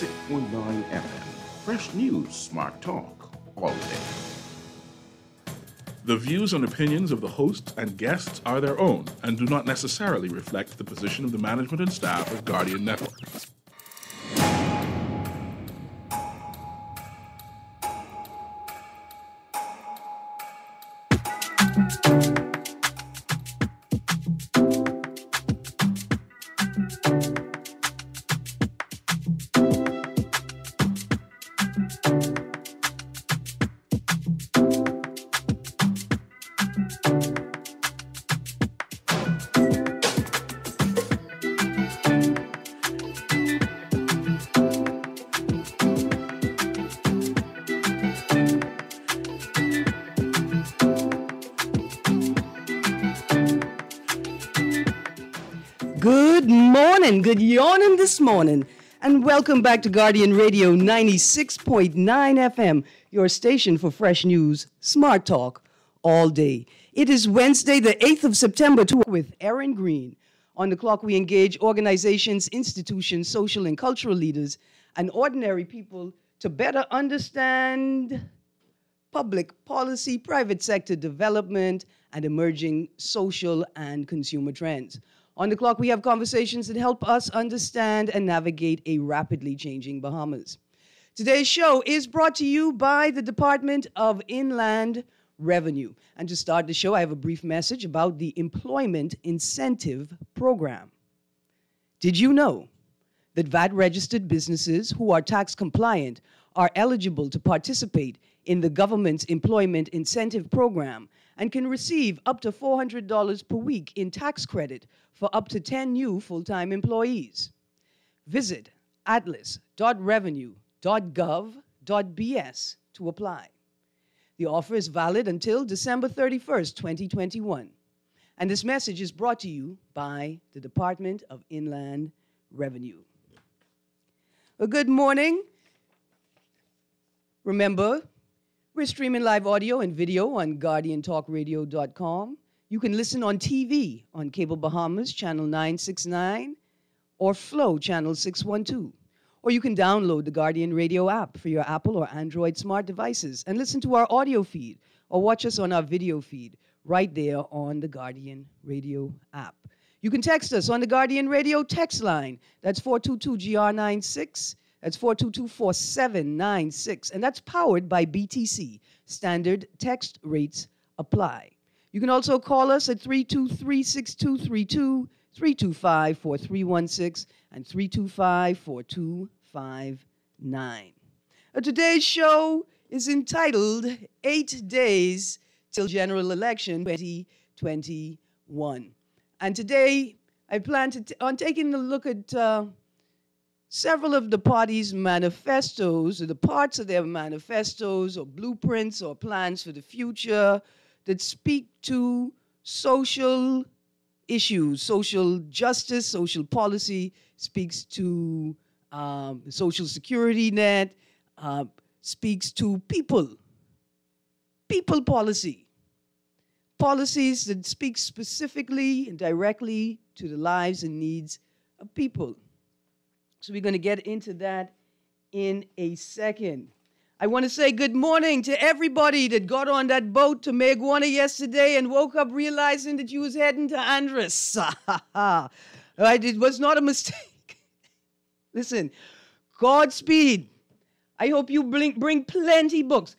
96.9 FM. Fresh news, smart talk, all day. The views and opinions of the hosts and guests are their own and do not necessarily reflect the position of the management and staff of Guardian Network. Good yawning this morning, and welcome back to Guardian Radio 96.9 FM, your station for fresh news, smart talk, all day. It is Wednesday, the 8th of September, with Erin Greene. On the clock, we engage organizations, institutions, social and cultural leaders, and ordinary people to better understand public policy, private sector development, and emerging social and consumer trends. On the clock, we have conversations that help us understand and navigate a rapidly changing Bahamas. Today's show is brought to you by the Department of Inland Revenue. And to start the show, I have a brief message about the Employment Incentive Program. Did you know that VAT-registered businesses who are tax compliant are eligible to participate in the government's Employment Incentive Program and can receive up to $400 per week in tax credit for up to 10 new full-time employees? Visit atlas.revenue.gov.bs to apply. The offer is valid until December 31st, 2021. And this message is brought to you by the Department of Inland Revenue. Well, good morning. Remember, we're streaming live audio and video on GuardianTalkRadio.com. You can listen on TV on Cable Bahamas, Channel 969, or Flow, Channel 612. Or you can download the Guardian Radio app for your Apple or Android smart devices and listen to our audio feed or watch us on our video feed right there on the Guardian Radio app. You can text us on the Guardian Radio text line. That's 422-GR96. That's 422-4796. And that's powered by BTC. Standard text rates apply. You can also call us at 323-6232, 325-4316, and 325-4259. Today's show is entitled 8 Days Till General Election 2021. And today I plan on taking a look at several of the parties' manifestos, or the parts of their manifestos or blueprints or plans for the future that speak to social issues, social justice, social policy, speaks to the social security net, speaks to people policy, policies that speak specifically and directly to the lives and needs of people. So we're going to get into that in a second. I want to say good morning to everybody that got on that boat to Mayaguana yesterday and woke up realizing that you was heading to Andros. Right? It was not a mistake. Listen, Godspeed. I hope you bring plenty books.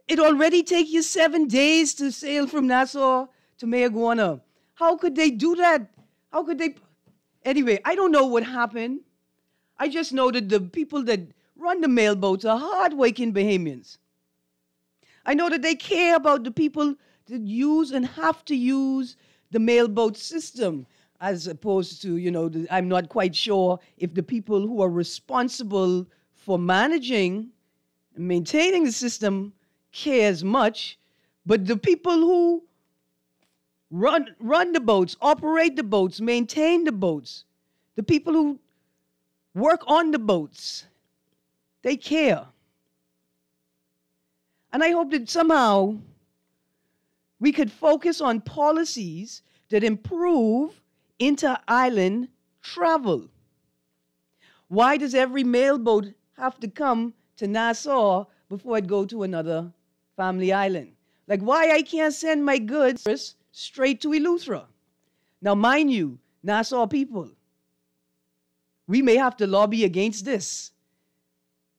It already take you 7 days to sail from Nassau to Mayaguana. How could they do that? How could they? Anyway, I don't know what happened. I just know that the people that run the mailboats are hard-working Bahamians. I know that they care about the people that use and have to use the mailboat system, as opposed to, I'm not quite sure if the people who are responsible for managing and maintaining the system care as much, but the people who run the boats, operate the boats, maintain the boats, the people who work on the boats, they care. And I hope that somehow we could focus on policies that improve inter-island travel. Why does every mailboat have to come to Nassau before it go to another family island? Like why I can't send my goods straight to Eleuthera? Now, mind you, Nassau people, we may have to lobby against this.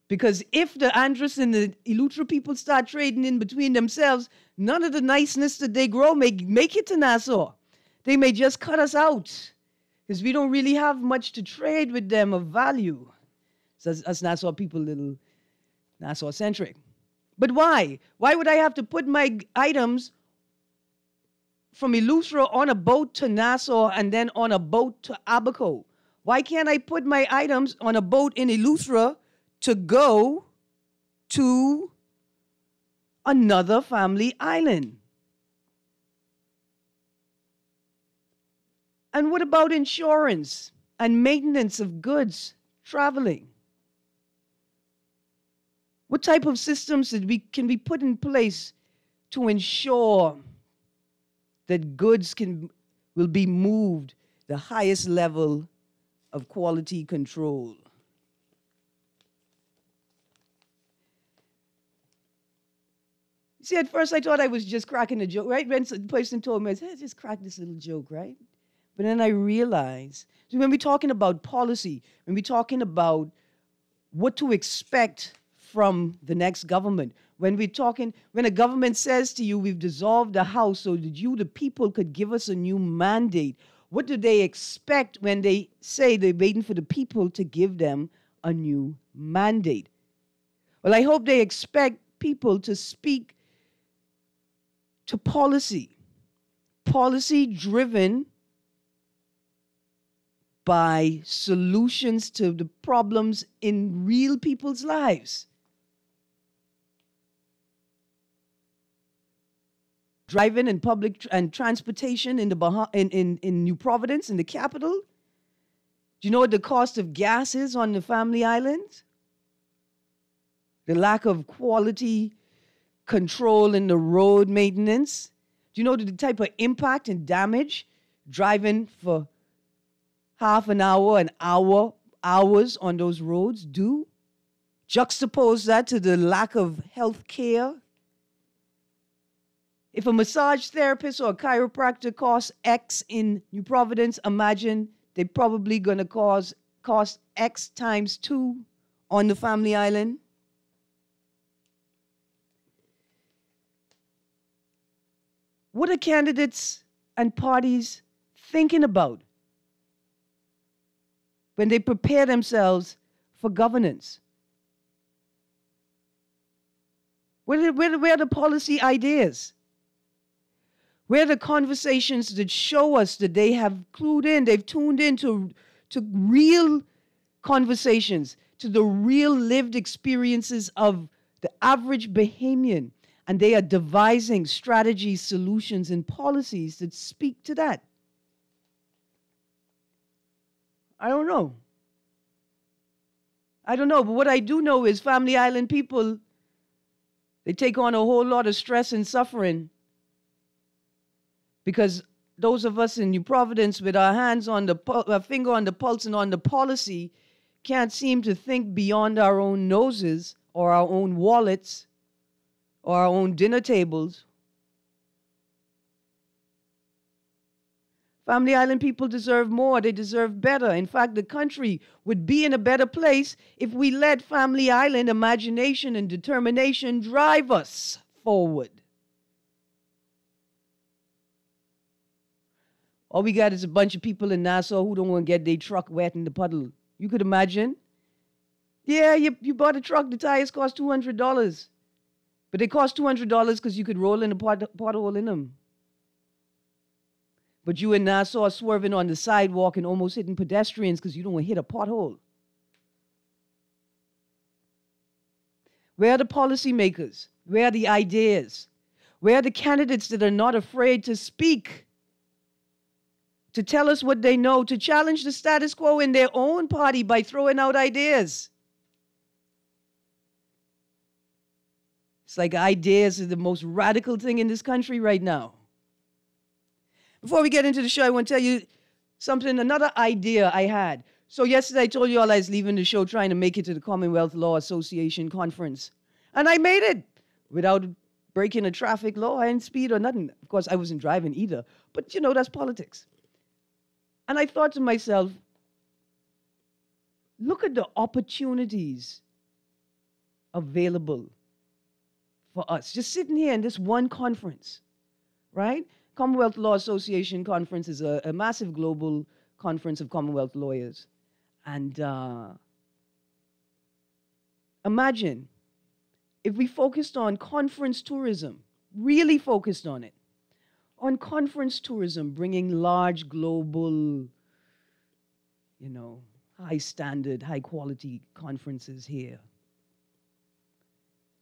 Because if the Andros and the Eleuthera people start trading in between themselves, none of the niceness that they grow may make it to Nassau. They may just cut us out because we don't really have much to trade with them of value. So us Nassau people, little Nassau-centric. But why? Why would I have to put my items from Eleuthera on a boat to Nassau and then on a boat to Abaco? Why can't I put my items on a boat in Eleuthera to go to another family island? And what about insurance and maintenance of goods traveling? What type of systems can be put in place to ensure that goods will be moved the highest level of quality control? See, at first I thought I was just cracking a joke, right? When the person told me, I said, just crack this little joke, right? But then I realized, so when we're talking about policy, when we're talking about what to expect from the next government, when a government says to you, we've dissolved the House so that you, the people, could give us a new mandate, what do they expect when they say they're waiting for the people to give them a new mandate? Well, I hope they expect people to speak to policy driven by solutions to the problems in real people's lives. Driving and public and transportation in in New Providence, in the capital. Do you know what the cost of gas is on the family island? The lack of quality control in the road maintenance. Do you know the type of impact and damage driving for half an hour and hours on those roads do? Juxtapose that to the lack of health care. If a massage therapist or a chiropractor costs X in New Providence, imagine they're probably going to cost X times 2 on the family island. What are candidates and parties thinking about when they prepare themselves for governance? Where are the policy ideas? Where are the conversations that show us that they have clued in, they've tuned in to real conversations, to the real lived experiences of the average Bahamian, and they are devising strategies, solutions, and policies that speak to that? I don't know. But what I do know is Family Island people, they take on a whole lot of stress and suffering because those of us in New Providence with our hands on our finger on the pulse and on the policy can't seem to think beyond our own noses or our own wallets or our own dinner tables. Family Island people deserve more. They deserve better. In fact, the country would be in a better place if we let Family Island imagination and determination drive us forward. All we got is a bunch of people in Nassau who don't want to get their truck wet in the puddle. You could imagine. Yeah, you bought a truck, the tires cost $200. But they cost $200 because you could roll in a pothole in them. But you in Nassau are swerving on the sidewalk and almost hitting pedestrians because you don't want to hit a pothole. Where are the policymakers? Where are the ideas? Where are the candidates that are not afraid to speak, to tell us what they know, to challenge the status quo in their own party by throwing out ideas? It's like ideas are the most radical thing in this country right now. Before we get into the show, I want to tell you something, another idea I had. So yesterday I told you all I was leaving the show trying to make it to the Commonwealth Law Association conference. And I made it without breaking a traffic law and speed or nothing. Of course, I wasn't driving either. But, you know, that's politics. And I thought to myself, look at the opportunities available for us. Just sitting here in this one conference, right? Commonwealth Law Association conference is a massive global conference of Commonwealth lawyers. And imagine if we focused on conference tourism, really focused on it, on conference tourism, bringing large global, you know, high standard, high quality conferences here.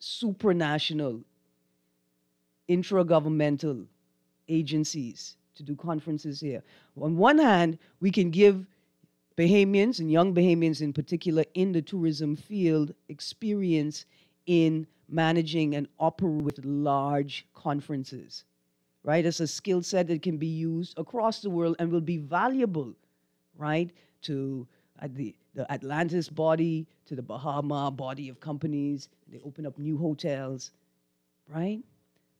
Supranational, intragovernmental agencies to do conferences here. On one hand, we can give Bahamians, and young Bahamians in particular, in the tourism field, experience in managing and operating with large conferences, right? It's a skill set that can be used across the world and will be valuable, right, to the Atlantis body, to the Bahama body of companies. They open up new hotels, right?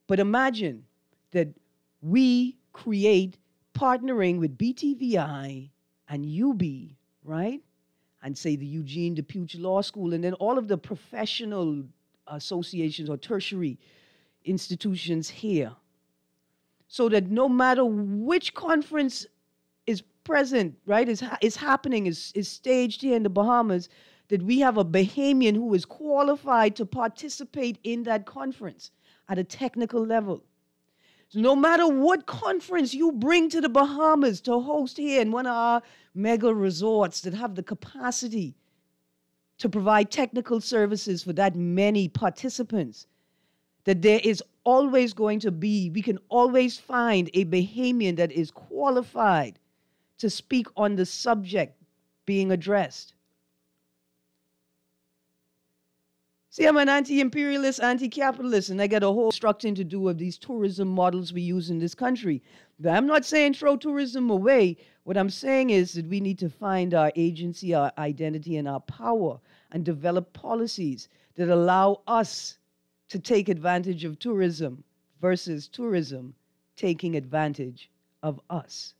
But imagine that we create partnering with BTVI and UB, right? And say the Eugene DePuch Law School, and then all of the professional associations or tertiary institutions here. So that no matter which conference is present, right, is happening, is staged here in the Bahamas, that we have a Bahamian who is qualified to participate in that conference at a technical level. So no matter what conference you bring to the Bahamas to host here in one of our mega resorts that have the capacity to provide technical services for that many participants, that there is always going to be, we can always find a Bahamian that is qualified to speak on the subject being addressed. See, I'm an anti-imperialist, anti-capitalist, and I got a whole structuring to do of these tourism models we use in this country. But I'm not saying throw tourism away. What I'm saying is that we need to find our agency, our identity, and our power, and develop policies that allow us to take advantage of tourism versus tourism taking advantage of us.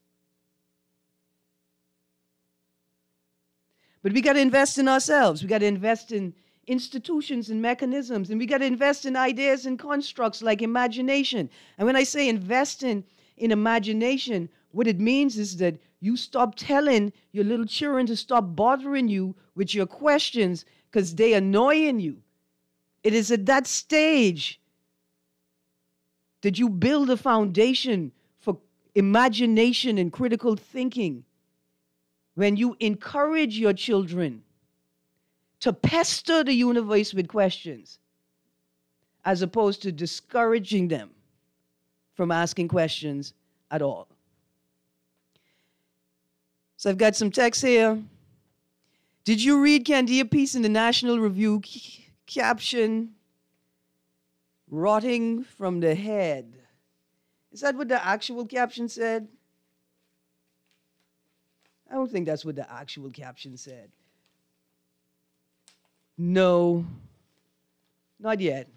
But we got to invest in ourselves. We got to invest in institutions and mechanisms, and we got to invest in ideas and constructs like imagination. And when I say invest in imagination, what it means is that you stop telling your little children to stop bothering you with your questions because they annoying you. It is at that stage that you build a foundation for imagination and critical thinking. When you encourage your children to pester the universe with questions, as opposed to discouraging them from asking questions at all. So I've got some text here. Did you read Candia piece in the National Review caption, rotting from the head? Is that what the actual caption said? I don't think that's what the actual caption said. No, not yet.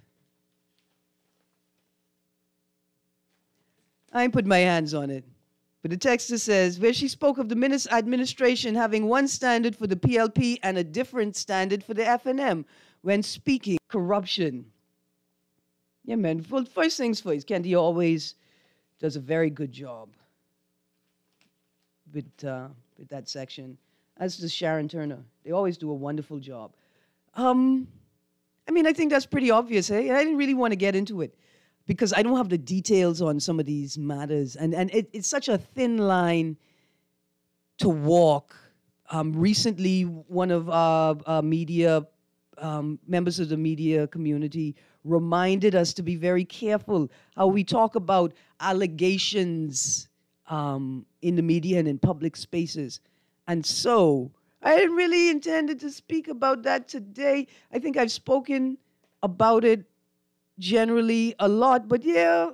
I ain't put my hands on it. But the text says, where she spoke of the administration having one standard for the PLP and a different standard for the FNM when speaking corruption. Yeah, man. Well, first things first, Candy always does a very good job with that section, as does Sharon Turner. They always do a wonderful job. I mean, I think that's pretty obvious, eh? And I didn't really want to get into it because I don't have the details on some of these matters. And it's such a thin line to walk. Recently, one of our media, members of the media community reminded us to be very careful how we talk about allegations in the media and in public spaces. And so I didn't really intended to speak about that today. I think I've spoken about it generally a lot, but yeah,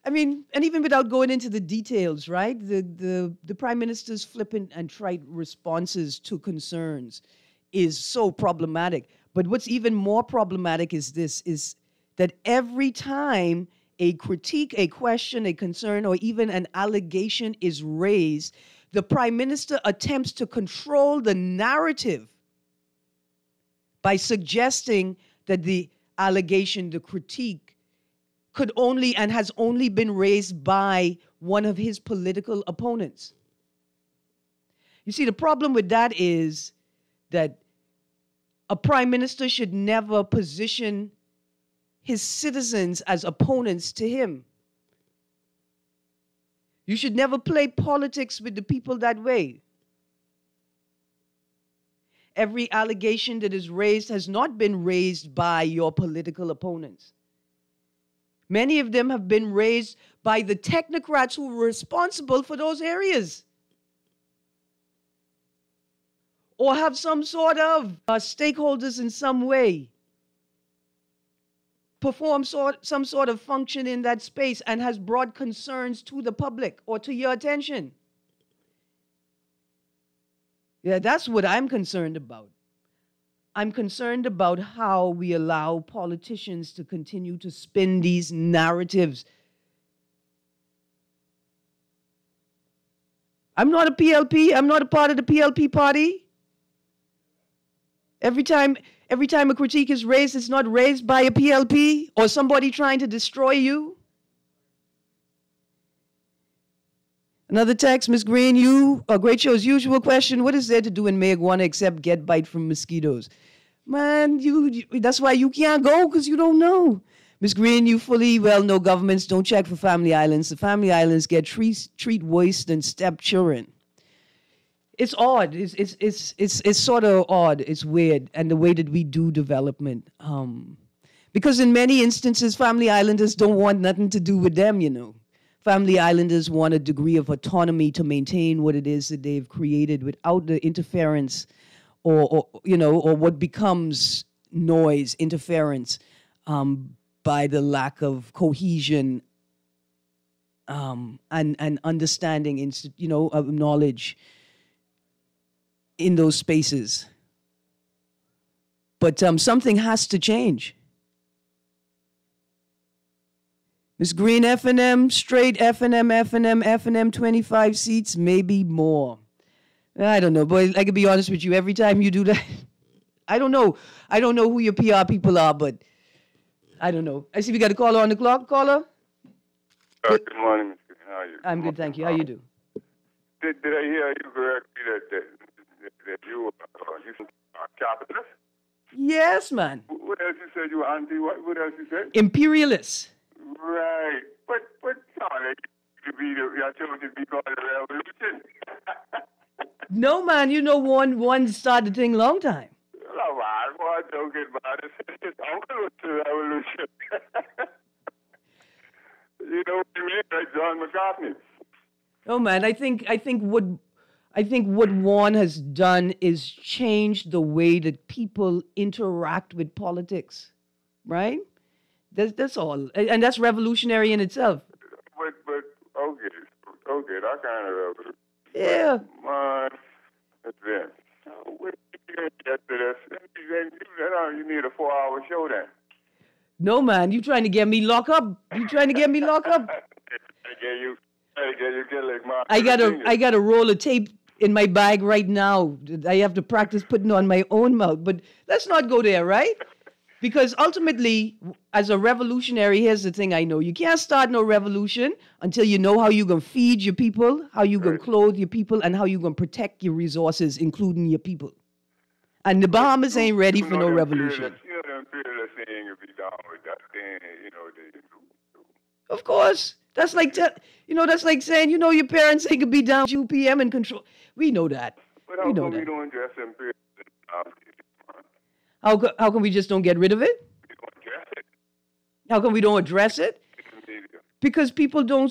I mean, and even without going into the details, right? The prime minister's flippant and trite responses to concerns is so problematic. But what's even more problematic is that every time a critique, a question, a concern, or even an allegation is raised, the prime minister attempts to control the narrative by suggesting that the allegation, the critique, could only and has only been raised by one of his political opponents. You see, the problem with that is that a prime minister should never position his citizens as opponents to him. You should never play politics with the people that way. Every allegation that is raised has not been raised by your political opponents. Many of them have been raised by the technocrats who were responsible for those areas, or have some sort of stakeholders in some way perform some sort of function in that space and has brought concerns to the public or to your attention. Yeah, that's what I'm concerned about. I'm concerned about how we allow politicians to continue to spin these narratives. I'm not a PLP. I'm not a part of the PLP party. Every time a critique is raised, it's not raised by a PLP or somebody trying to destroy you. Another text, Ms. Greene, a great show as usual. Question, what is there to do in Mayagwana except get bite from mosquitoes? Man, that's why you can't go, because you don't know. Ms. Greene, you fully well know governments don't check for family islands. The family islands get treat worse than stepchildren. It's odd. It's sort of odd. It's weird. And the way that we do development. Because in many instances, family islanders don't want nothing to do with them, you know. Family islanders want a degree of autonomy to maintain what it is that they've created without the interference or what becomes noise, interference, by the lack of cohesion and understanding, of knowledge in those spaces. But something has to change. Ms. Greene, F&M, straight F&M, 25 seats, maybe more. I don't know, boy, I can be honest with you, every time you do that, I don't know who your PR people are, but I don't know. I see we got a caller on the clock. Caller? Good morning, Ms. Greene. How are you? I'm good, thank you. How you do? Did I hear you correctly that you are capitalist? Yes, man. What else you said? You were anti what else you said? Imperialists. Right. But sorry, your children be called a revolution. No, man, one started the thing long time. Oh, man, boy, don't get mad. It's uncle was the revolution. You know what you mean? Like John McCartney. Oh, man, I think what Juan has done is change the way that people interact with politics, right? That's all, and that's revolutionary in itself. But okay, that kind of revolution. Yeah. Man, that's it. What you get to this? You need a 4-hour show then. No, man, you trying to get me locked up? You trying to get me locked up? I got a roll of tape in my bag right now. I have to practice putting on my own mouth. But let's not go there, right? Because ultimately, as a revolutionary, here's the thing I know. You can't start no revolution until you know how you're going to feed your people, how you're going to clothe your people, and how you're going to protect your resources, including your people. And the Bahamas ain't ready for no revolution. Of course. That's like saying, your parents ain't going to be down 2 p.m. and control. We know that. But how come we don't address imperialism? How come we just don't get rid of it? We don't address it. How come we don't address it? Because people don't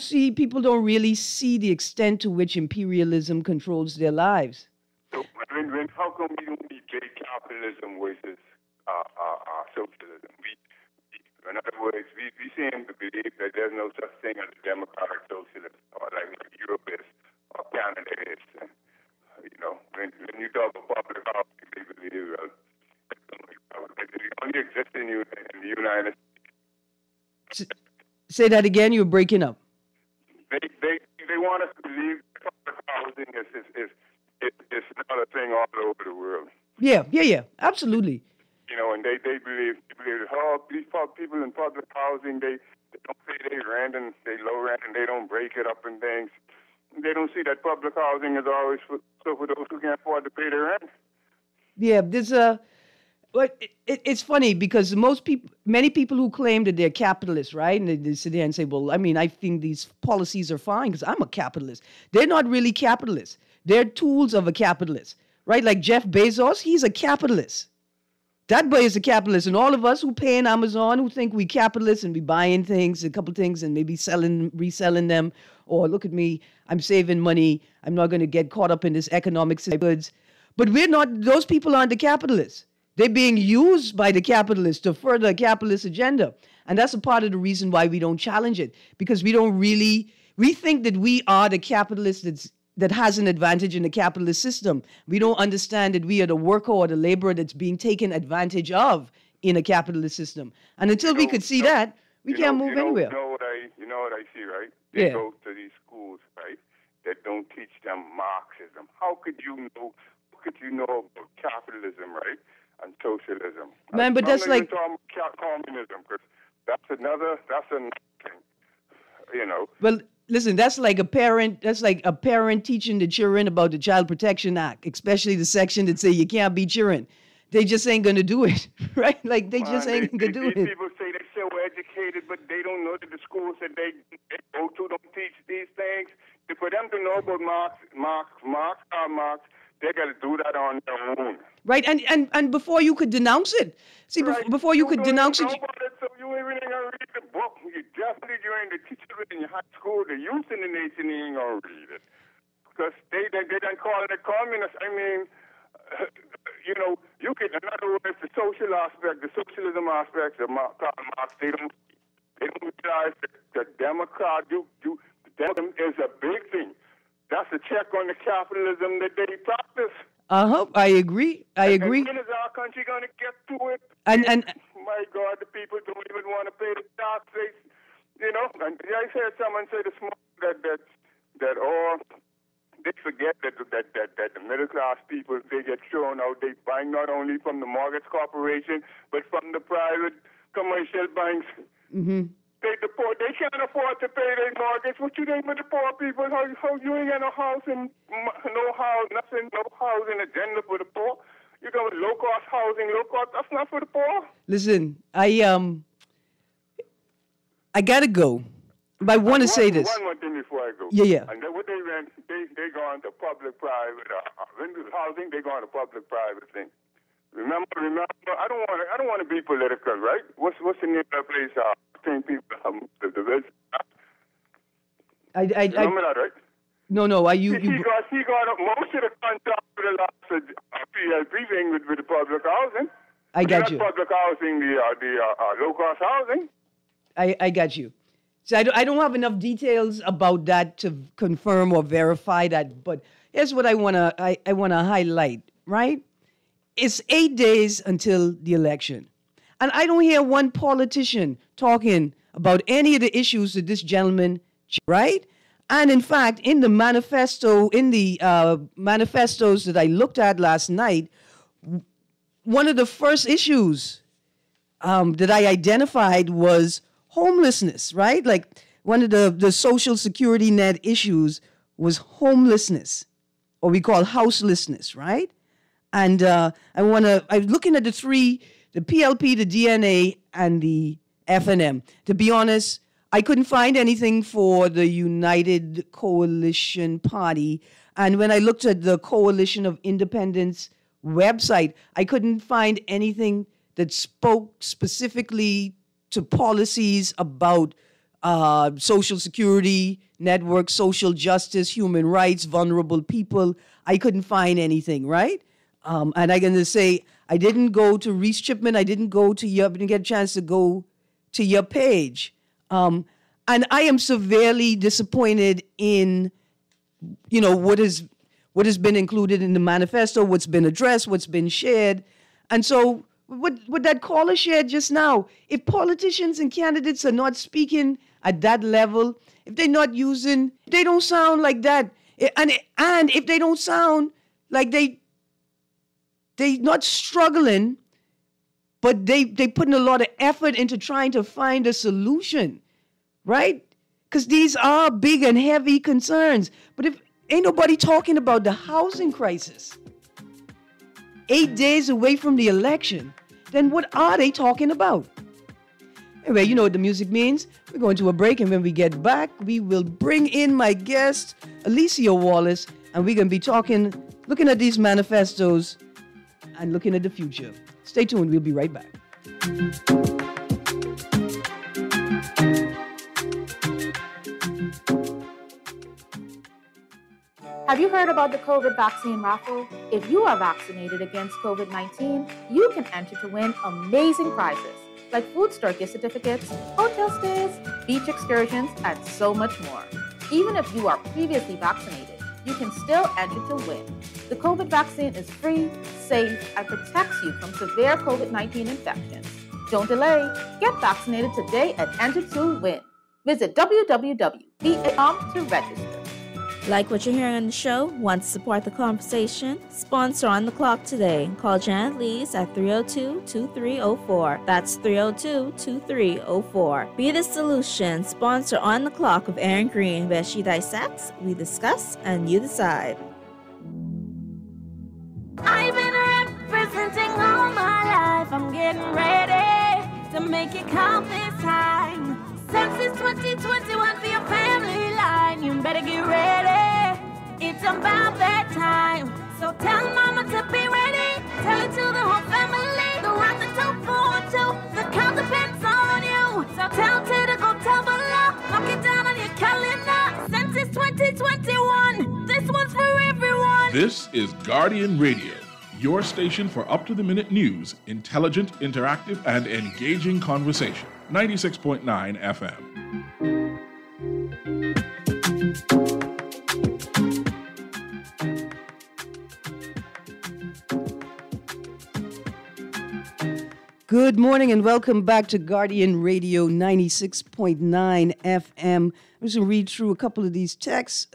really see the extent to which imperialism controls their lives. So how come we don't debate capitalism versus socialism? In other words, we seem to believe that there's no such thing as a democratic socialist, or like Europe is, or Canada is. When you talk about public housing, they believe it only exists in the United States. Say that again. You're breaking up. They want us to believe that public housing is not a thing all over the world. Yeah, absolutely. And they believe that these people in public housing, they don't pay their rent and they low rent and they don't break it up and things. They don't see that public housing is always for those who can't afford to pay their rent. Yeah, but it's funny because many people who claim that they're capitalists, right? And they sit there and say, well, I mean, I think these policies are fine because I'm a capitalist. They're not really capitalists. They're tools of a capitalist, right? Like Jeff Bezos, he's a capitalist. That boy is a capitalist. And all of us who pay in Amazon, who think we capitalists and be buying things, a couple things, and maybe reselling them, or look at me, I'm saving money. I'm not going to get caught up in this economic goods. But we're not, those people aren't the capitalists. They're being used by the capitalists to further a capitalist agenda. And that's a part of the reason why we don't challenge it, because we think that we are the capitalists that has an advantage in the capitalist system. We don't understand that we are the worker or the laborer that's being taken advantage of in a capitalist system. And until we could see that, we can't move anywhere. You know what I see, right? They go to these schools, right, that don't teach them Marxism. How could you know about capitalism, right, and socialism? Man, but that's like communism, because that's another thing, Well, listen, that's like a parent teaching the children about the Child Protection Act, especially the section that say you can't be children. They just ain't going to do it, right? Like, they just ain't going to do it. People say they're so educated, but they don't know that the schools that they go to don't teach these things. For them to know about Marx, they got to do that on their own. Right, and before you could denounce it. See, right. before you could denounce it. So you ain't really going to read the book. You definitely ain't the teacher in your high school. The youth in the nation ain't going to read it. Because they done call it a communist. I mean, you can, in other words, the social aspect, the socialism aspects of Marx, they don't realize that democratism is a big thing. That's a check on the capitalism that they practice. I agree. And when is our country going to get to it? And my God, the people don't even want to pay the taxes. And I heard someone say this morning that they forget that the middle class people, they get thrown out. They buy not only from the mortgage corporation but from the private commercial banks. Mm-hmm. The poor, they can't afford to pay their mortgage. What you think with the poor people? How you ain't got no housing, no housing agenda for the poor? You got low cost housing, that's not for the poor. Listen, I gotta go. But I want to say this. One more thing before I go. Yeah. And then what they went, they go into public-private housing. They go into public-private thing. Remember. I don't want to be political, right? What's the name of that place? People, the I remember that, right? No. He got most of the contract for the last PLP thing with the public housing. I got you. Public housing, the low-cost housing. I got you. So I don't have enough details about that to confirm or verify that. But here's what I wanna highlight. Right? It's 8 days until the election. And I don't hear one politician talking about any of the issues that this gentleman, right? And in fact, in the manifestos that I looked at last night, one of the first issues that I identified was homelessness, right? Like one of the social security net issues was homelessness, or we call houselessness, right? And I'm looking at the PLP, the DNA, and the FNM. To be honest, I couldn't find anything for the United Coalition Party. And when I looked at the Coalition of Independence website, I couldn't find anything that spoke specifically to policies about social security, network, social justice, human rights, vulnerable people. I couldn't find anything, right? And I'm going to say, I didn't go to Reese Chipman. I didn't get a chance to go to your page. And I am severely disappointed in, what has been included in the manifesto, what's been addressed, what's been shared. And so what that caller shared just now, if politicians and candidates are not speaking at that level, if they're not using, if they don't sound like that, and if they don't sound like they not struggling, but they putting a lot of effort into trying to find a solution, right? Because these are big and heavy concerns. But if ain't nobody talking about the housing crisis, 8 days away from the election, then what are they talking about? Anyway, you know what the music means. We're going to a break, and when we get back, we will bring in my guest, Alicia Wallace, and we're going to be looking at these manifestos and looking at the future. Stay tuned. We'll be right back. Have you heard about the COVID vaccine raffle? If you are vaccinated against COVID-19, you can enter to win amazing prizes like food store gift certificates, hotel stays, beach excursions, and so much more. Even if you are previously vaccinated, you can still enter to win. The COVID vaccine is free, safe, and protects you from severe COVID-19 infections. Don't delay. Get vaccinated today and enter to win. Visit www.va.com to register. Like what you're hearing on the show? Want to support the conversation? Sponsor On the Clock today. Call Janet Lees at 302-2304. That's 302-2304. Be the solution. Sponsor On the Clock with Erin Greene, where she dissects, we discuss, and you decide. I've been representing all my life. I'm getting ready to make it count this time. Since it's 2021 for your family line, you better get ready. It's about that time. So tell mama to be ready. Tell it to the whole family. Go round the top for two. The count depends on you. So tell Ted to go tell below. Mark it down on your calendar. Since it's 2021, this one's for everyone. This is Guardian Radio, your station for up-to-the-minute news, intelligent, interactive, and engaging conversation. 96.9 FM. Good morning and welcome back to Guardian Radio 96.9 FM. I'm just going to read through a couple of these texts.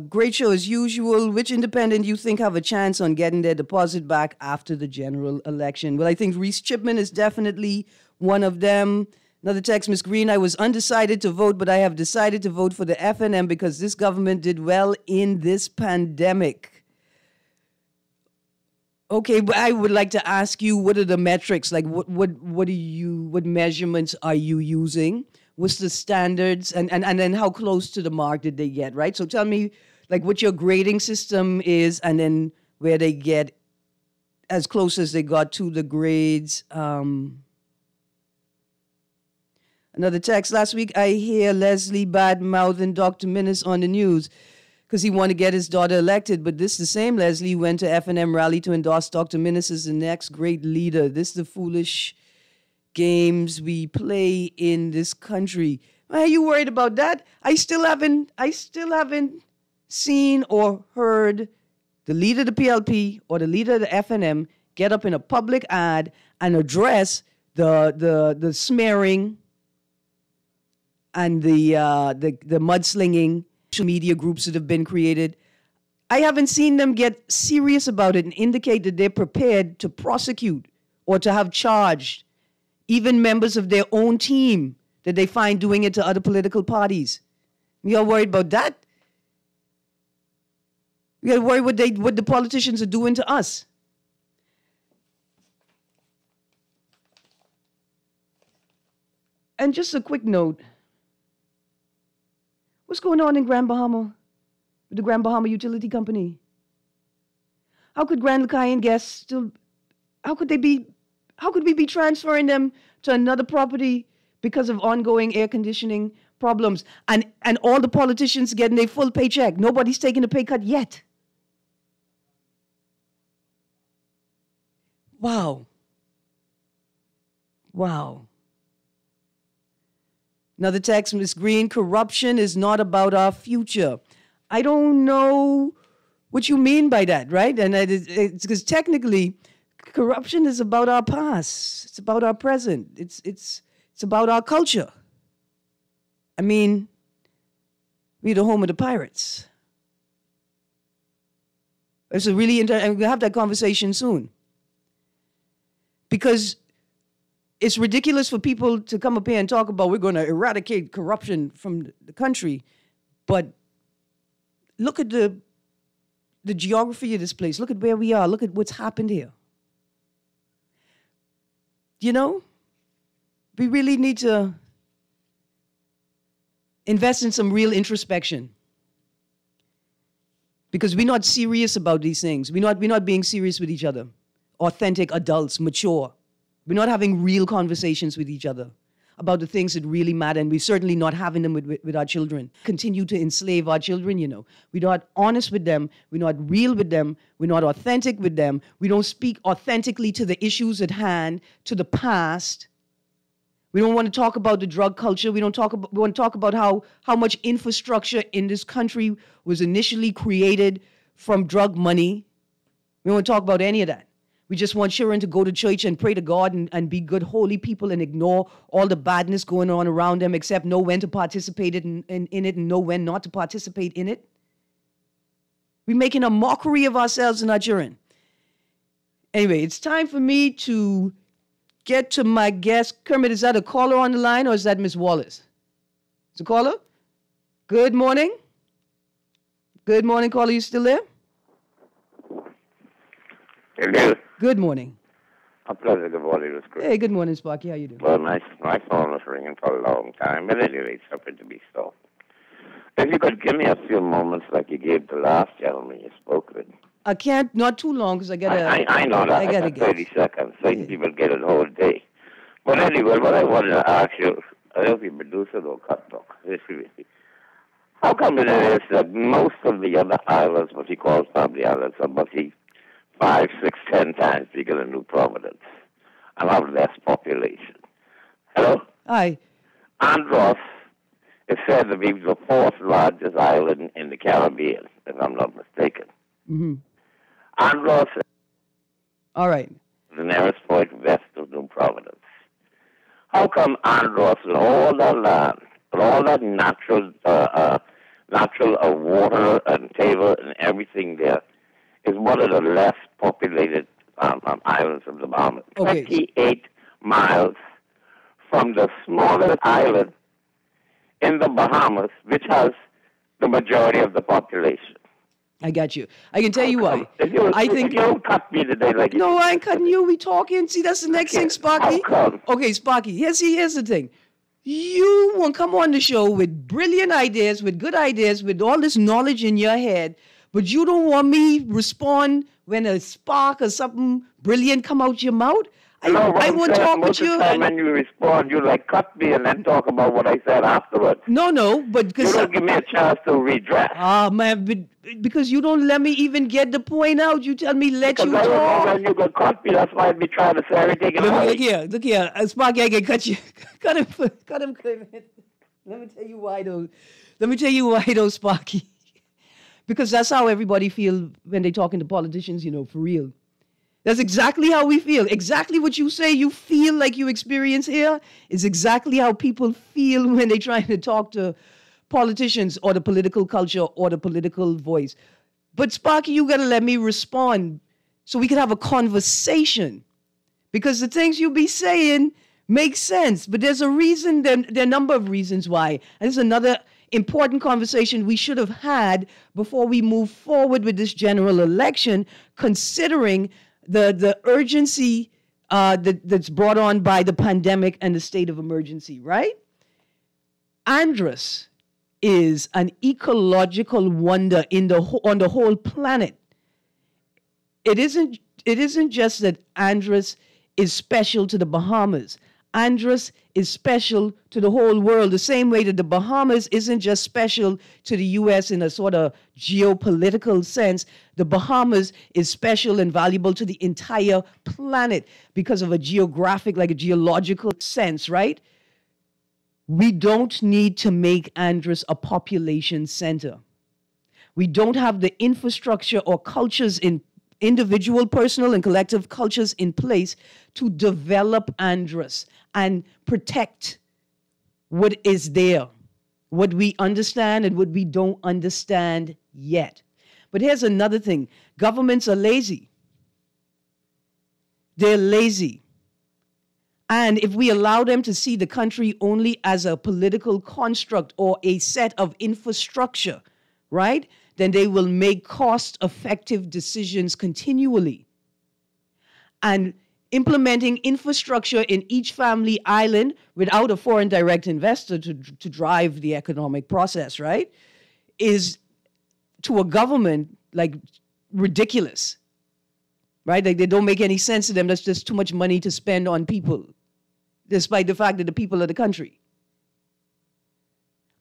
Great show as usual. Which independent you think have a chance on getting their deposit back after the general election? Well, I think Reese Chipman is definitely one of them. Another text, Ms. Greene, I was undecided to vote, but I have decided to vote for the FNM because this government did well in this pandemic. Okay, but I would like to ask you, what are the metrics? Like, what measurements are you using? What's the standards? And then how close to the mark did they get, right? So tell me, like, what your grading system is, and then where they get as close as they got to the grades. Another text, last week I hear Leslie bad-mouthing Dr. Minnis on the news because he wanted to get his daughter elected. But this the same Leslie went to FNM rally to endorse Dr. Minnis as the next great leader. This is the foolish games we play in this country. Why are you worried about that? I still haven't seen or heard the leader of the PLP or the leader of the FNM get up in a public ad and address the smearing and the mudslinging media groups that have been created. I haven't seen them get serious about it and indicate that they're prepared to prosecute or to have charged even members of their own team that they find doing it to other political parties. You're worried about that? You got to worry what the politicians are doing to us. And just a quick note. What's going on in Grand Bahama with the Grand Bahama Utility Company? How could Grand Lacayan guests still, how could we be transferring them to another property because of ongoing air conditioning problems? And all the politicians getting their full paycheck. Nobody's taking a pay cut yet. Wow. Wow. Another text, Ms. Greene, corruption is not about our future. I don't know what you mean by that, right? And it's because technically, corruption is about our past. It's about our present. It's about our culture. I mean, we're the home of the pirates. It's a really interesting, and we'll have that conversation soon. Because it's ridiculous for people to come up here and talk about we're going to eradicate corruption from the country, but look at the geography of this place. Look at where we are. Look at what's happened here. You know, we really need to invest in some real introspection because we're not serious about these things. We're not being serious with each other. Authentic adults, mature. We're not having real conversations with each other about the things that really matter, and we're certainly not having them with our children. Continue to enslave our children, you know. We're not honest with them. We're not real with them. We're not authentic with them. We don't speak authentically to the issues at hand, to the past. We don't want to talk about the drug culture. We want to talk about how much infrastructure in this country was initially created from drug money. We don't want to talk about any of that. We just want children to go to church and pray to God and be good, holy people and ignore all the badness going on around them, except know when to participate in it and know when not to participate in it. We're making a mockery of ourselves and our children. Anyway, it's time for me to get to my guest. Kermit, is that a caller on the line or is that Miss Wallace? Is it a caller? Good morning. Good morning, caller. You still there? Hello. Good morning. A pleasure. Good morning, Miss Greene. Hey, good morning, Sparky. How you doing? Well, my phone was ringing for a long time, but anyway, something to be so. If you could give me a few moments like you gave the last gentleman you spoke with. I can't, not too long, because I got to... I know that. I got 30 seconds. Certain people get it whole day. But anyway, what I wanted to ask you, I hope you produce it or cut talk. How come it is that most of the other islands, what he calls probably islands, are must 5, 6, 10 times bigger than New Providence and have less population? Hello? Hi. Andros is said to be the 4th largest island in the Caribbean, if I'm not mistaken. Mm-hmm. Andros is all right. The nearest point west of New Providence. How come Andros, with all that land, with all that natural water and table and everything there, is one of the less populated islands of the Bahamas. Okay. 28 miles from the smallest island in the Bahamas, which has the majority of the population. I got you. I can tell you why. If you don't cut me today like no, I ain't cutting you. We talking. See, that's the next thing, Sparky. How come? Okay, Sparky. Here's the thing. You want to come on the show with brilliant ideas, with good ideas, with all this knowledge in your head, but you don't want me respond when a spark or something brilliant come out your mouth? I will talk with you. And when you respond, you like cut me and then talk about what I said afterwards. No, but because you don't give me a chance to redress. Ah, man, because you don't let me even get the point out. You tell me let you talk. I don't know when you got cut me. That's why I'd be trying to say everything. Look here, Sparky, I can cut you. Cut him. Let me tell you why though, Sparky. Because that's how everybody feel when they talking to politicians, you know, for real. That's exactly how we feel. Exactly what you say you feel like you experience here is exactly how people feel when they're trying to talk to politicians or the political culture or the political voice. But Sparky, you got to let me respond so we can have a conversation. Because the things you be saying make sense. But there's a reason, there are a number of reasons why. And this is another important conversation we should have had before we move forward with this general election, considering the urgency that's brought on by the pandemic and the state of emergency, right? Andros is an ecological wonder on the whole planet. It isn't just that Andros is special to the Bahamas. Andros is special to the whole world, the same way that the Bahamas isn't just special to the U.S. in a sort of geopolitical sense. The Bahamas is special and valuable to the entire planet because of a geographic, like a geological sense, right? We don't need to make Andros a population center. We don't have the infrastructure or cultures in individual, personal, and collective cultures in place to develop Andros and protect what is there, what we understand and what we don't understand yet. But here's another thing. Governments are lazy. They're lazy. And if we allow them to see the country only as a political construct or a set of infrastructure, right, then they will make cost-effective decisions continually. And implementing infrastructure in each family island without a foreign direct investor to drive the economic process, right, is to a government like ridiculous, right? Like they don't make any sense to them. That's just too much money to spend on people, despite the fact that the people are the country.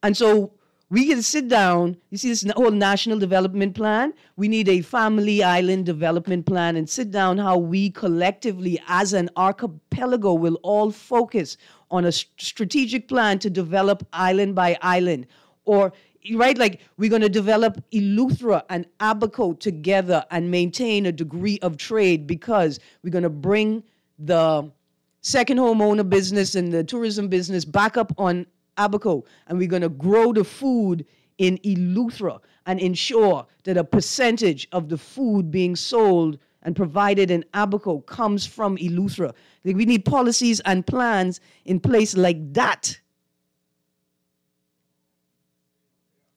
And so we can sit down, you see this whole national development plan, we need a family island development plan and sit down how we collectively as an archipelago will all focus on a strategic plan to develop island by island. Or, right, like we're going to develop Eleuthera and Abaco together and maintain a degree of trade because we're going to bring the second homeowner business and the tourism business back up on Abaco, and we're going to grow the food in Eleuthera and ensure that a percentage of the food being sold and provided in Abaco comes from Eleuthera. Like we need policies and plans in place like that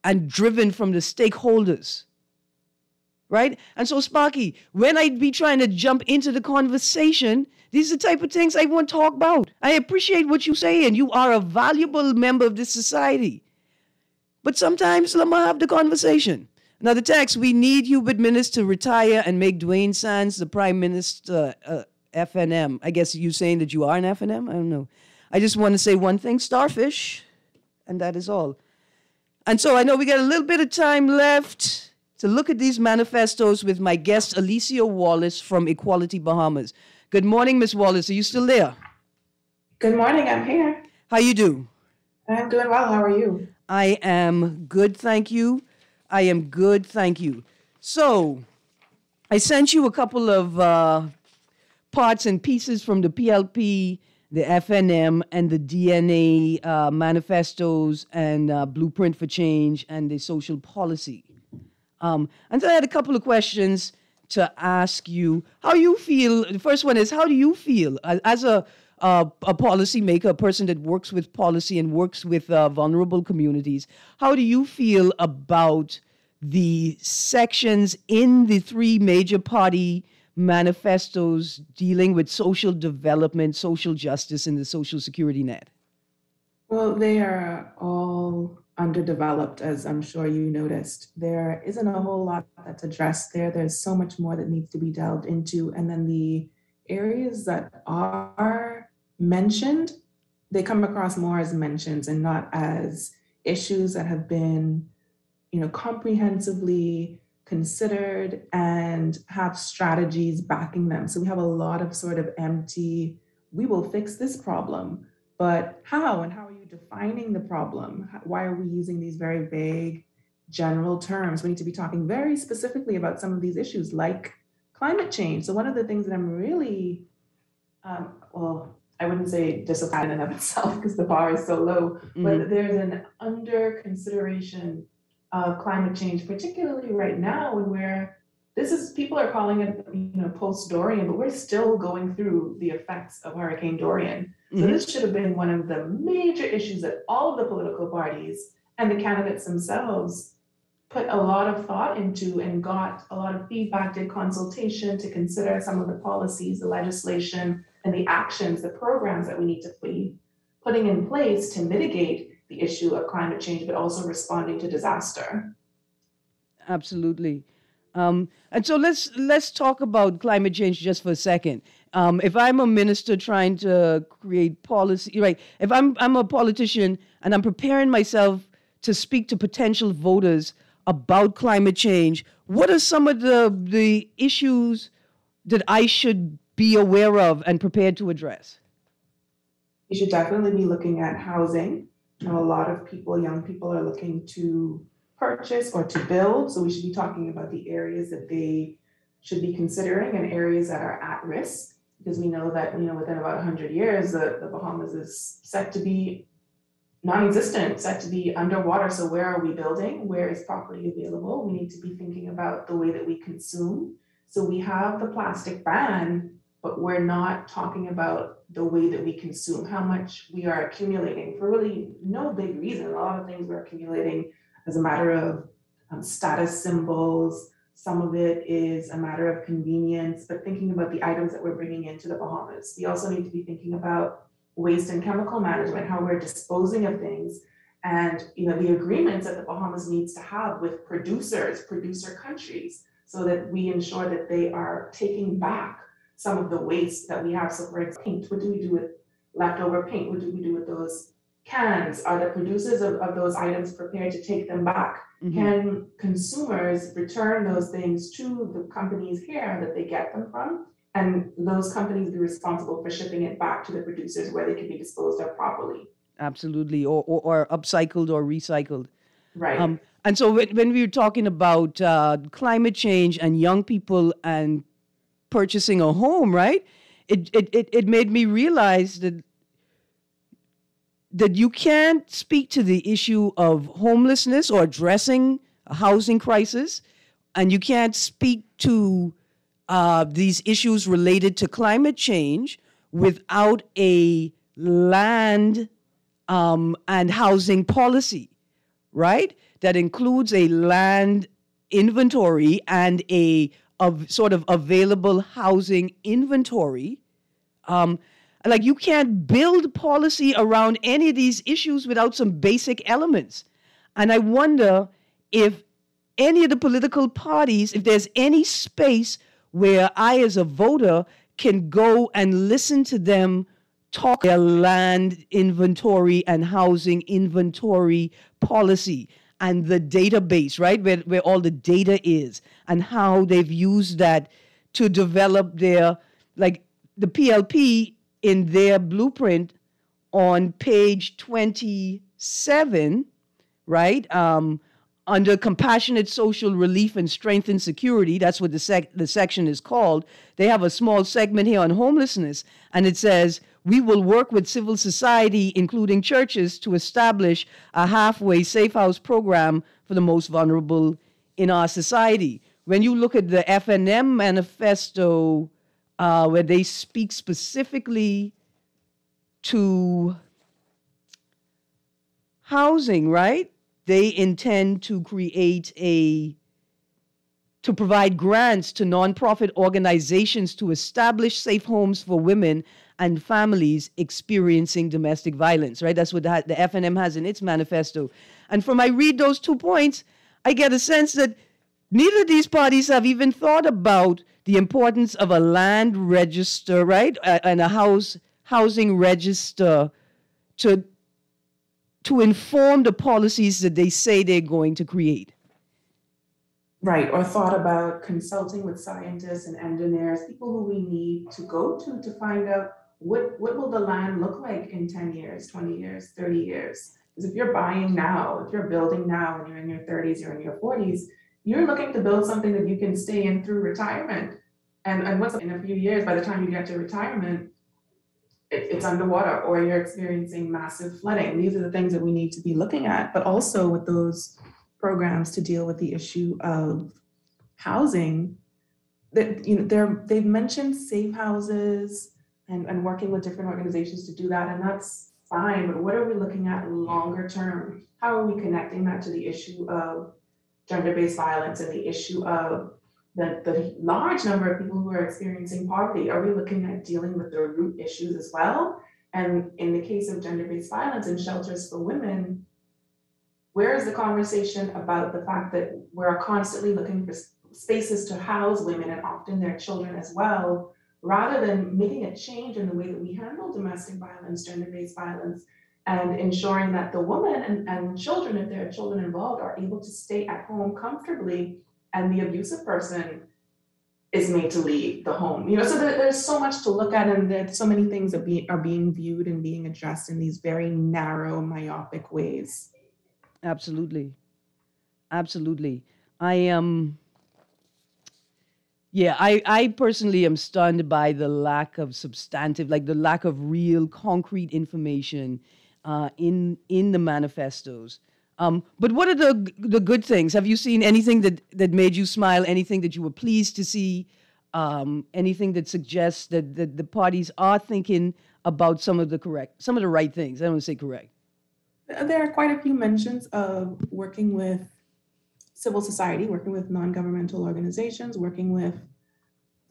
and driven from the stakeholders, right? And so, Sparky, when I be trying to jump into the conversation, these are the type of things I want to talk about. I appreciate what you say, and you are a valuable member of this society. But sometimes, let me have the conversation. Now, the text, we need Hubert Minnis to retire and make Dwayne Sands the Prime Minister, FNM. I guess you saying that you are an FNM? I don't know. I just want to say one thing, starfish, and that is all. And so I know we got a little bit of time left to look at these manifestos with my guest, Alicia Wallace from Equality Bahamas. Good morning, Ms. Wallace. Are you still there? Good morning. I'm here. How you do? I'm doing well. How are you? I am good, thank you. I am good, thank you. So, I sent you a couple of parts and pieces from the PLP, the FNM, and the DNA manifestos and Blueprint for Change and the social policy. And so I had a couple of questions to ask you. How you feel? The first one is, how do you feel as a policymaker, a person that works with policy and works with vulnerable communities? How do you feel about the sections in the three major party manifestos dealing with social development, social justice, and the social security net? Well, they are all underdeveloped, as I'm sure you noticed. There isn't a whole lot that's addressed there. There's so much more that needs to be delved into. And then the areas that are mentioned, they come across more as mentions and not as issues that have been, comprehensively considered and have strategies backing them. So we have a lot of sort of empty, we will fix this problem, but how, and how are you defining the problem? Why are we using these very vague general terms? We need to be talking very specifically about some of these issues like climate change. So one of the things that I'm really, I wouldn't say disappointed in and of itself because the bar is so low, but there's an under consideration of climate change, particularly right now, when people are calling it, post-Dorian, but we're still going through the effects of Hurricane Dorian. So this should have been one of the major issues that all of the political parties and the candidates themselves put a lot of thought into and got a lot of feedback, did consultation to consider some of the policies, the legislation, and the actions, the programs that we need to be putting in place to mitigate the issue of climate change, but also responding to disaster. Absolutely. And so let's talk about climate change just for a second. If I'm a minister trying to create policy, right? If I'm a politician and I'm preparing myself to speak to potential voters about climate change, what are some of the issues that I should be aware of and prepared to address? You should definitely be looking at housing. A lot of people, young people, are looking to purchase or to build. So we should be talking about the areas that they should be considering and areas that are at risk, because we know that, within about 100 years, the Bahamas is set to be non-existent, set to be underwater. So where are we building? Where is property available? We need to be thinking about the way that we consume. So we have the plastic ban, but we're not talking about the way that we consume, how much we are accumulating for really no big reason. A lot of things we're accumulating as a matter of status symbols. Some of it is a matter of convenience, but thinking about the items that we're bringing into the Bahamas. We also need to be thinking about waste and chemical management, how we're disposing of things, and the agreements that the Bahamas needs to have with producer countries, so that we ensure that they are taking back some of the waste that we have. So for example, paint, what do we do with leftover paint? What do we do with those cans? Are the producers of those items prepared to take them back? Mm-hmm. Can consumers return those things to the companies here that they get them from? And those companies be responsible for shipping it back to the producers where they can be disposed of properly. Absolutely, or upcycled or recycled. Right. And so when we were talking about climate change and young people and purchasing a home, right? It made me realize that you can't speak to the issue of homelessness or addressing a housing crisis, and you can't speak to these issues related to climate change without a land and housing policy, right? That includes a land inventory and a sort of available housing inventory. Like you can't build policy around any of these issues without some basic elements. And I wonder if any of the political parties, if there's any space where I, as a voter, can go and listen to them talk their land inventory and housing inventory policy and the database, right, where all the data is, and how they've used that to develop their, like the PLP in their blueprint on page 27, right, under compassionate social relief and strengthened security. That's what the section is called. They have a small segment here on homelessness, and it says, we will work with civil society, including churches, to establish a halfway safe house program for the most vulnerable in our society. When you look at the FNM manifesto, where they speak specifically to housing, right? They intend to to provide grants to nonprofit organizations to establish safe homes for women and families experiencing domestic violence, right? That's what the FNM has in its manifesto. And from I read those 2 points, I get a sense that neither of these parties have even thought about the importance of a land register, right? And a housing register to inform the policies that they say they're going to create. Right, or thought about consulting with scientists and engineers, people who we need to go to find out what will the land look like in 10 years, 20 years, 30 years. Because if you're buying now, if you're building now and you're in your 30s, you're in your 40s, you're looking to build something that you can stay in through retirement. And what's in a few years, by the time you get to retirement, it's underwater, or you're experiencing massive flooding. These are the things that we need to be looking at, but also with those programs to deal with the issue of housing, that they've mentioned safe houses and working with different organizations to do that, and that's fine, but what are we looking at longer term? How are we connecting that to the issue of gender-based violence and the issue of the large number of people who are experiencing poverty? Are we looking at dealing with the root issues as well? And in the case of gender-based violence and shelters for women, where is the conversation about the fact that we're constantly looking spaces to house women and often their children as well, rather than making a change in the way that we handle domestic violence, gender-based violence, and ensuring that the woman and children, if there are children involved, are able to stay at home comfortably, and the abusive person is made to leave the home. So there's so much to look at, and there's so many things that are being viewed and being addressed in these very narrow, myopic ways. Absolutely. Absolutely. I am. Yeah, I personally am stunned by the lack of substantive, like the lack of real concrete information in the manifestos. But what are the good things? Have you seen anything that made you smile? Anything that you were pleased to see? Anything that suggests that the parties are thinking about some of the right things? I don't want to say correct. There are quite a few mentions of working with civil society, working with non-governmental organizations, working with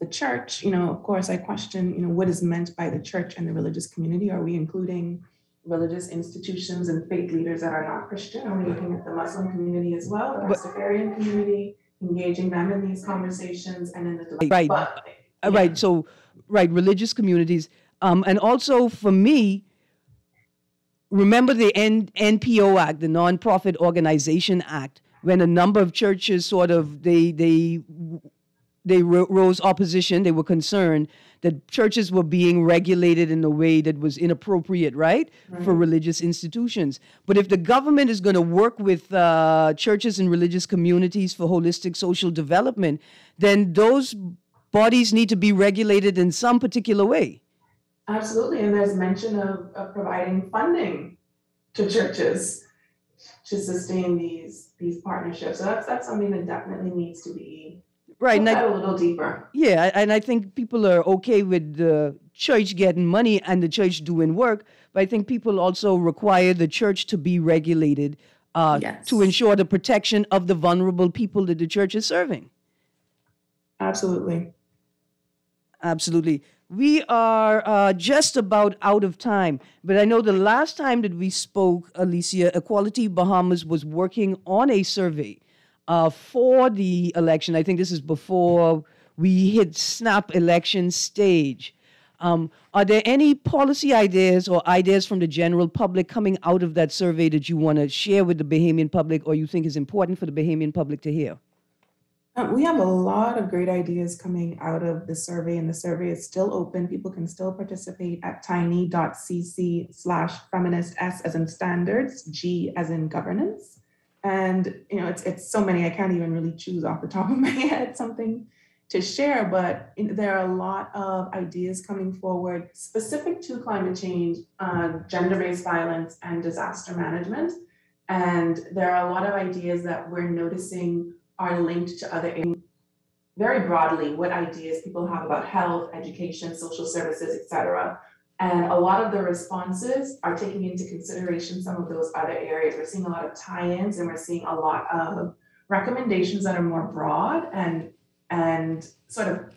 the church. Of course, I question, what is meant by the church and the religious community. Are we including religious institutions and faith leaders that are not Christian? Are we looking at the Muslim community as well, the Rastafarian community, engaging them in these conversations and in the debate? Right, right. So, religious communities, and also for me, remember the NPO Act, the Nonprofit Organization Act, when a number of churches sort of they rose opposition. They were concerned that churches were being regulated in a way that was inappropriate, right, for religious institutions. But if the government is going to work with churches and religious communities for holistic social development, then those bodies need to be regulated in some particular way. Absolutely, and there's mention of providing funding to churches to sustain these partnerships. So that's something that definitely needs to be looked at a little deeper. Yeah, and I think people are okay with the church getting money and the church doing work, but I think people also require the church to be regulated to ensure the protection of the vulnerable people that the church is serving. Absolutely. Absolutely. We are just about out of time, but I know the last time that we spoke, Alicia, Equality Bahamas was working on a survey for the election. I think this is before we hit snap election stage. Are there any policy ideas or ideas from the general public coming out of that survey that you want to share with the Bahamian public or you think is important for the Bahamian public to hear? We have a lot of great ideas coming out of the survey, and the survey is still open. People can still participate at tiny.cc/feminist, S as in standards, G as in governance. And, it's so many, I can't even really choose off the top of my head something to share, but there are a lot of ideas coming forward specific to climate change, gender-based violence, and disaster management. And there are a lot of ideas that we're noticing are linked to other areas. Very broadly, what ideas people have about health, education, social services, etc. And a lot of the responses are taking into consideration some of those other areas. We're seeing a lot of tie-ins, and we're seeing a lot of recommendations that are more broad and sort of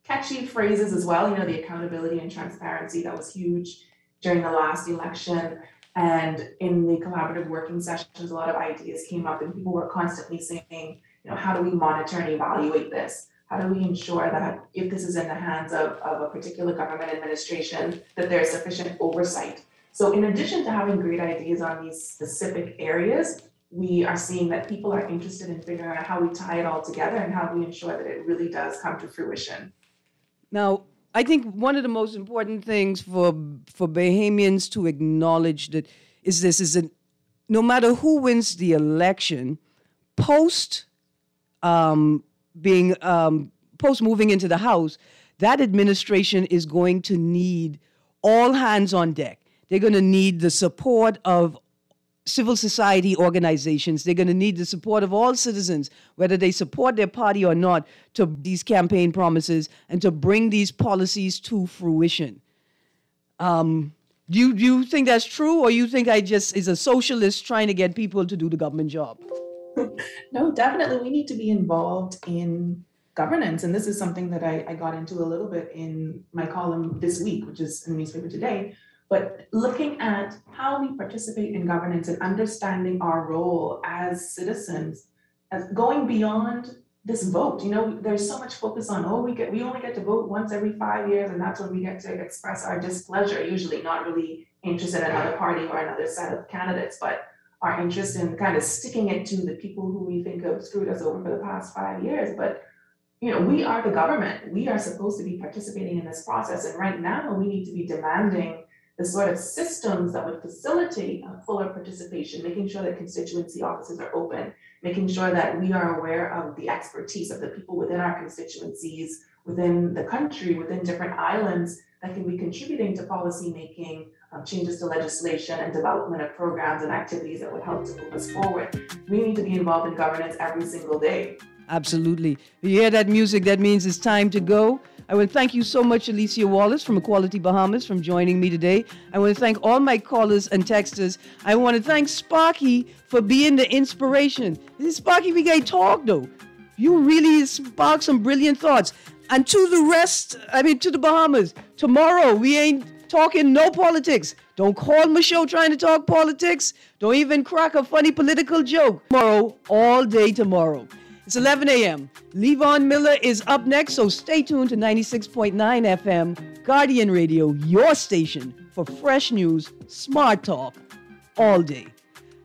catchy phrases as well. The accountability and transparency that was huge during the last election. And in the collaborative working sessions, a lot of ideas came up, and people were constantly saying, how do we monitor and evaluate this? How do we ensure that if this is in the hands of a particular government administration, that there's sufficient oversight? So in addition to having great ideas on these specific areas, we are seeing that people are interested in figuring out how we tie it all together and how we ensure that it really does come to fruition. Now, I think one of the most important things for Bahamians to acknowledge is that no matter who wins the election, post moving into the House, that administration is going to need all hands on deck. They're going to need the support of civil society organizations. They're going to need the support of all citizens, whether they support their party or not, to these campaign promises and to bring these policies to fruition. Do you think that's true, or you think I just is a socialist trying to get people to do the government job? No, definitely. We need to be involved in governance. And this is something that I got into a little bit in my column this week, which is in the newspaper today. But looking at how we participate in governance and understanding our role as citizens, as going beyond this vote. There's so much focus on, we only get to vote once every 5 years, and that's when we get to express our displeasure, usually not really interested in another party or another set of candidates, but our interest in kind of sticking it to the people who we think have screwed us over for the past 5 years. But we are the government. We are supposed to be participating in this process. And right now we need to be demanding the sort of systems that would facilitate a fuller participation, making sure that constituency offices are open, making sure that we are aware of the expertise of the people within our constituencies, within the country, within different islands that can be contributing to policy making, changes to legislation and development of programs and activities that would help to move us forward. We need to be involved in governance every single day. Absolutely. You hear that music? That means it's time to go. I want to thank you so much, Alicia Wallace from Equality Bahamas, for joining me today. I want to thank all my callers and texters. I want to thank Sparky for being the inspiration. Sparky, we got to talk, though. You really sparked some brilliant thoughts. And to the rest, to the Bahamas, tomorrow we ain't talking no politics. Don't call my show trying to talk politics. Don't even crack a funny political joke. Tomorrow, all day tomorrow. It's 11 a.m. Levon Miller is up next, so stay tuned to 96.9 FM, Guardian Radio, your station for fresh news, smart talk, all day.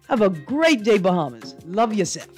Have a great day, Bahamas. Love yourself.